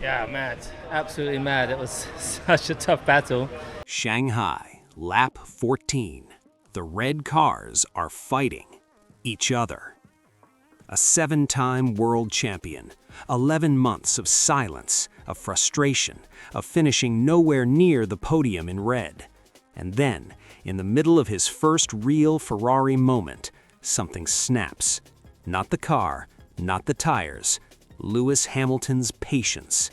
Yeah, mad. Absolutely mad. It was such a tough battle. Shanghai, lap 14. The red cars are fighting each other. A 7-time world champion, 11 months of silence, of frustration, of finishing nowhere near the podium in red. And then, in the middle of his first real Ferrari moment, something snaps. Not the car, not the tires, Lewis Hamilton's patience.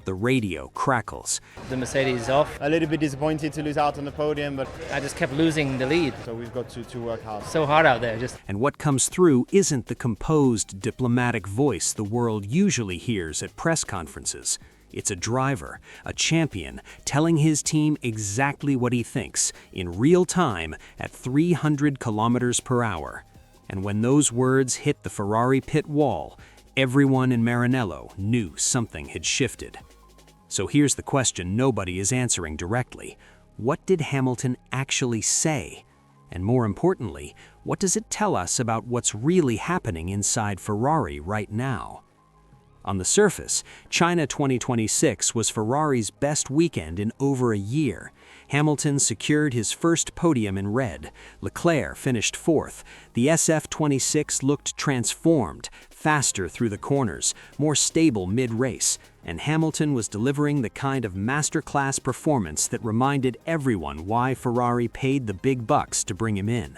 The radio crackles. The Mercedes is off. A little bit disappointed to lose out on the podium, but I just kept losing the lead. so we've got to work hard. So hard out there. Just And what comes through isn't the composed, diplomatic voice the world usually hears at press conferences. It's a driver, a champion, telling his team exactly what he thinks, in real time, at 300 kilometers per hour. And when those words hit the Ferrari pit wall, everyone in Maranello knew something had shifted. So here's the question nobody is answering directly. What did Hamilton actually say? And more importantly, what does it tell us about what's really happening inside Ferrari right now? On the surface, China 2026 was Ferrari's best weekend in over a year. Hamilton secured his first podium in red. Leclerc finished fourth. The SF26 looked transformed, faster through the corners, more stable mid-race, and Hamilton was delivering the kind of masterclass performance that reminded everyone why Ferrari paid the big bucks to bring him in.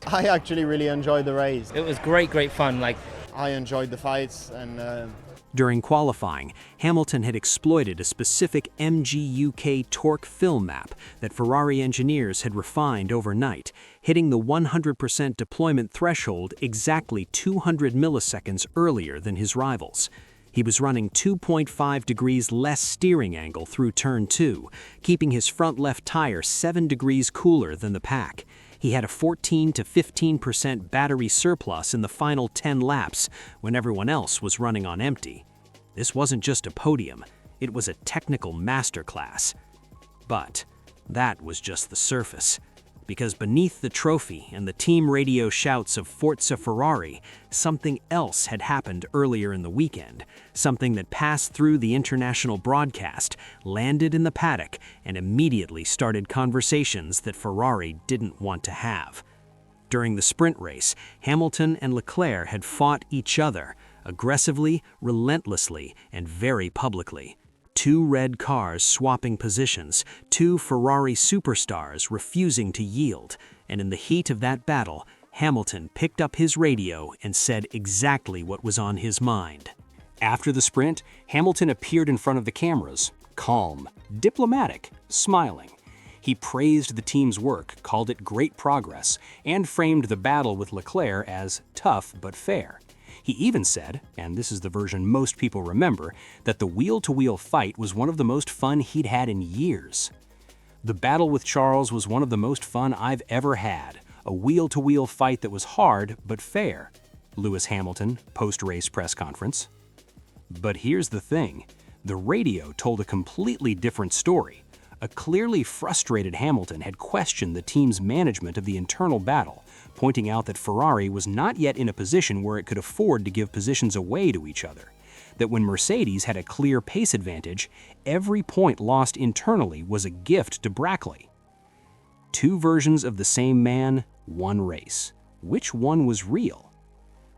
I actually really enjoyed the race. it was great fun. I enjoyed the fights and During qualifying, Hamilton had exploited a specific MGUK torque film map that Ferrari engineers had refined overnight, hitting the 100% deployment threshold exactly 200 milliseconds earlier than his rivals. He was running 2.5 degrees less steering angle through turn 2, keeping his front left tire 7 degrees cooler than the pack. He had a 14 to 15% battery surplus in the final 10 laps when everyone else was running on empty. This wasn't just a podium, it was a technical masterclass. But that was just the surface. Because beneath the trophy and the team radio shouts of Forza Ferrari, something else had happened earlier in the weekend, something that passed through the international broadcast, landed in the paddock, and immediately started conversations that Ferrari didn't want to have. During the sprint race, Hamilton and Leclerc had fought each other, aggressively, relentlessly, and very publicly. Two red cars swapping positions, two Ferrari superstars refusing to yield, and in the heat of that battle, Hamilton picked up his radio and said exactly what was on his mind. After the sprint, Hamilton appeared in front of the cameras, calm, diplomatic, smiling. He praised the team's work, called it great progress, and framed the battle with Leclerc as tough but fair. He even said, and this is the version most people remember, that the wheel-to-wheel fight was one of the most fun he'd had in years. The battle with Charles was one of the most fun I've ever had, a wheel-to-wheel fight that was hard but fair. Lewis Hamilton, post-race press conference. But here's the thing, the radio told a completely different story. A clearly frustrated Hamilton had questioned the team's management of the internal battle, pointing out that Ferrari was not yet in a position where it could afford to give positions away to each other. That when Mercedes had a clear pace advantage, every point lost internally was a gift to Brackley. Two versions of the same man, one race. Which one was real?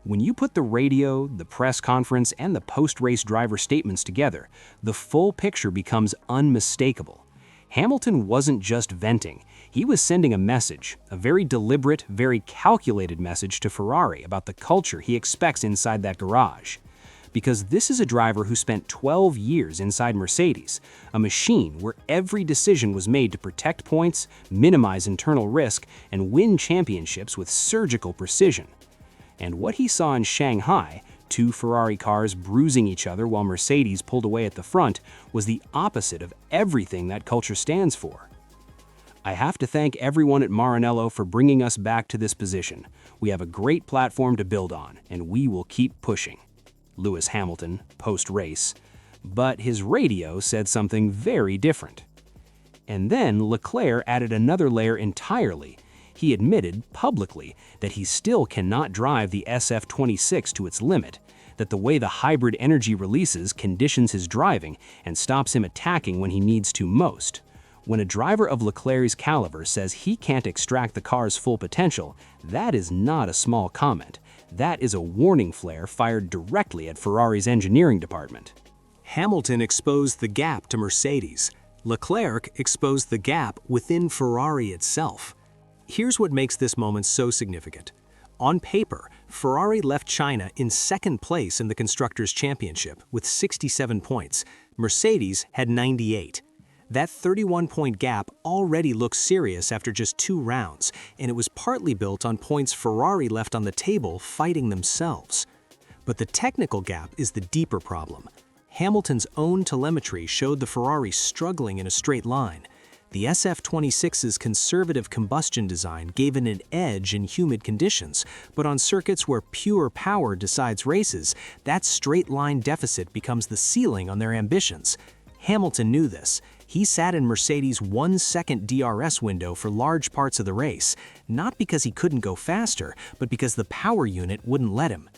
When you put the radio, the press conference, and the post-race driver statements together, the full picture becomes unmistakable. Hamilton wasn't just venting, he was sending a message, a very deliberate, very calculated message to Ferrari about the culture he expects inside that garage. Because this is a driver who spent 12 years inside Mercedes, a machine where every decision was made to protect points, minimize internal risk, and win championships with surgical precision. And what he saw in Shanghai, two Ferrari cars bruising each other while Mercedes pulled away at the front, was the opposite of everything that culture stands for. I have to thank everyone at Maranello for bringing us back to this position. We have a great platform to build on, and we will keep pushing. Lewis Hamilton, post-race. But his radio said something very different. And then Leclerc added another layer entirely. He admitted, publicly, that he still cannot drive the SF26 to its limit, that the way the hybrid energy releases conditions his driving and stops him attacking when he needs to most. When a driver of Leclerc's caliber says he can't extract the car's full potential, that is not a small comment. That is a warning flare fired directly at Ferrari's engineering department. Hamilton exposed the gap to Mercedes. Leclerc exposed the gap within Ferrari itself. Here's what makes this moment so significant. On paper, Ferrari left China in second place in the Constructors' Championship with 67 points. Mercedes had 98. That 31-point gap already looks serious after just 2 rounds, and it was partly built on points Ferrari left on the table fighting themselves. But the technical gap is the deeper problem. Hamilton's own telemetry showed the Ferrari struggling in a straight line. The SF26's conservative combustion design gave it an edge in humid conditions, but on circuits where pure power decides races, that straight-line deficit becomes the ceiling on their ambitions. Hamilton knew this. He sat in Mercedes' 1-second DRS window for large parts of the race, not because he couldn't go faster, but because the power unit wouldn't let him.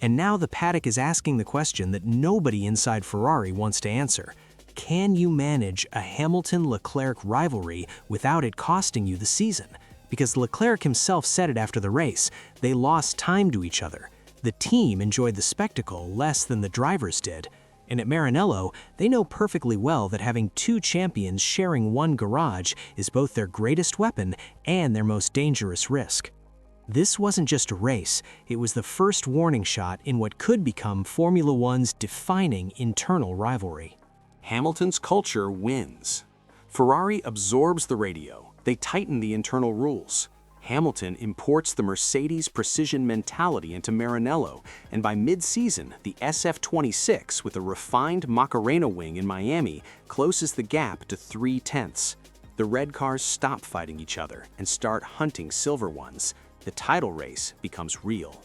And now the paddock is asking the question that nobody inside Ferrari wants to answer. Can you manage a Hamilton-Leclerc rivalry without it costing you the season? Because Leclerc himself said it after the race, they lost time to each other. The team enjoyed the spectacle less than the drivers did. And at Maranello, they know perfectly well that having 2 champions sharing one garage is both their greatest weapon and their most dangerous risk. This wasn't just a race, it was the first warning shot in what could become Formula One's defining internal rivalry. Hamilton's culture wins. Ferrari absorbs the radio. They tighten the internal rules. Hamilton imports the Mercedes precision mentality into Maranello, and by mid-season, the SF26 with a refined Macarena wing in Miami closes the gap to 3/10. The red cars stop fighting each other and start hunting silver ones. The title race becomes real.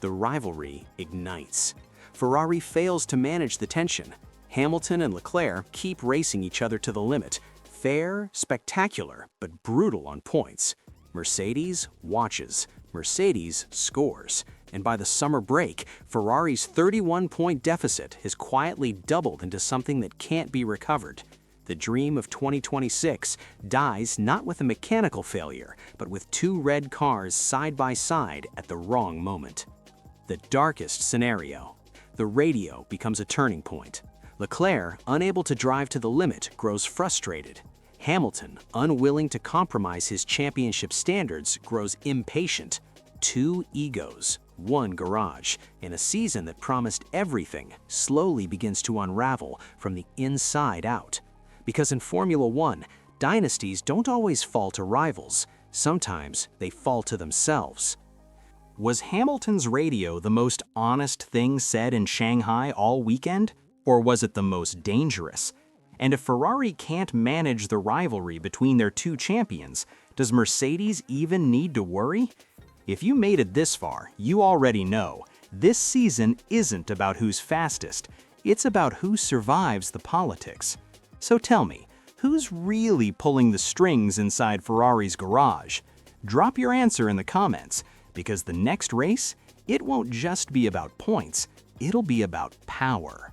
The rivalry ignites. Ferrari fails to manage the tension. Hamilton and Leclerc keep racing each other to the limit. Fair, spectacular, but brutal on points. Mercedes watches. Mercedes scores. And by the summer break, Ferrari's 31-point deficit has quietly doubled into something that can't be recovered. The dream of 2026 dies not with a mechanical failure, but with 2 red cars side by side at the wrong moment. The darkest scenario. The radio becomes a turning point. Leclerc, unable to drive to the limit, grows frustrated. Hamilton, unwilling to compromise his championship standards, grows impatient. 2 egos, 1 garage, and a season that promised everything slowly begins to unravel from the inside out. Because in Formula One, dynasties don't always fall to rivals. Sometimes they fall to themselves. Was Hamilton's radio the most honest thing said in Shanghai all weekend? Or was it the most dangerous? And if Ferrari can't manage the rivalry between their 2 champions, does Mercedes even need to worry? If you made it this far, you already know, this season isn't about who's fastest, it's about who survives the politics. So tell me, who's really pulling the strings inside Ferrari's garage? Drop your answer in the comments, because the next race, it won't just be about points, it'll be about power.